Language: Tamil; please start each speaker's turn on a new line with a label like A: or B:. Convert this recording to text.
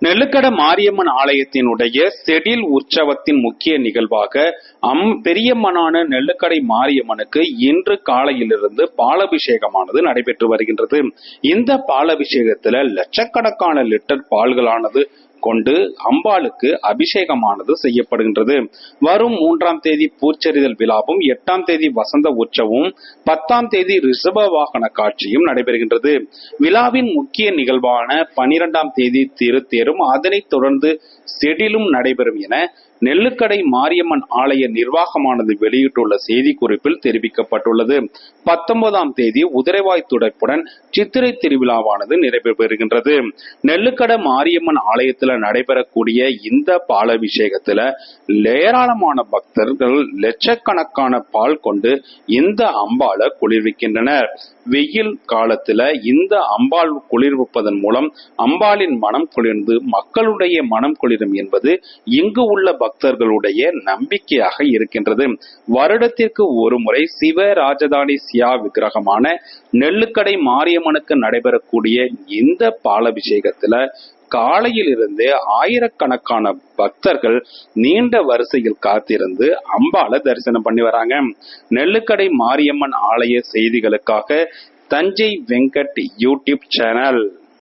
A: நெல்லுக்கட மாரியம்மன் ஆலயத்தினுடைய செடில் உற்சவத்தின் முக்கிய நிகழ்வாக பெரியம்மனான நெல்லுக்கடை மாரியம்மனுக்கு இன்று காலையிலிருந்து பாலாபிஷேகமானது நடைபெற்று வருகின்றது. இந்த பாலாபிஷேகத்துல லட்சக்கணக்கான லிட்டர் பால்களானது கொண்டு அம்பாளுக்கு அபிஷேகமானது செய்யப்படுகின்றது. வரும் 3ஆம் தேதி பூச்செறிதல் விழாவும், 8ஆம் தேதி வசந்த உற்சவமும், 10ஆம் தேதி ரிஷப வாகன காட்சியும் நடைபெறுகின்றது. விழாவின் முக்கிய நிகழ்வான 12ஆம் தேதி திருத்தேரும் அதனைத் தொடர்ந்து செடிலும் நடைபெறும் என நெல்லுக்கடை மாரியம்மன் ஆலய நிர்வாகமானது வெளியிட்டுள்ள செய்திக்குறிப்பில் தெரிவிக்கப்பட்டுள்ளது. 19ஆம் தேதி உதிரைவாய் துடைப்புடன் சித்திரை திருவிழாவானது நிறைவேறுகின்றது. நெல்லுக்கடை மாரியம்மன் ஆலயத்தில் நடைபெறக்கூடிய இந்த பாலாபிஷேகத்துல ஏராளமான பக்தர்கள் லட்சக்கணக்கான பால் கொண்டு இந்த அம்பாளை குளிர்விக்கின்றனர். வெயில் காலத்துல இந்த அம்பாள் குளிர்விப்பதன் மூலம் அம்பாளின் மனம் குளிர்ந்து மக்களுடைய மனம் குளிரும் என்பது இங்கு உள்ள பக்தர்களுடைய நம்பிக்கையாக இருக்கின்றது. வருடத்திற்கு ஒரு முறை சிவ ராஜதானி சியா விக்கிரகமான நெல்லுக்கடை மாரியம்மனுக்கு நடைபெறக்கூடிய இந்த பாலாபிஷேகத்துல காலையில் இருந்தே ஆயிரக்கணக்கான பக்தர்கள் நீண்ட வரிசையில் காத்திருந்து அம்பாளை தரிசனம் பண்ணி வராங்க. நெல்லுக்கடை மாரியம்மன் ஆலய செய்திகளுக்காக தஞ்சை வெங்கட் யூடியூப் சேனல்.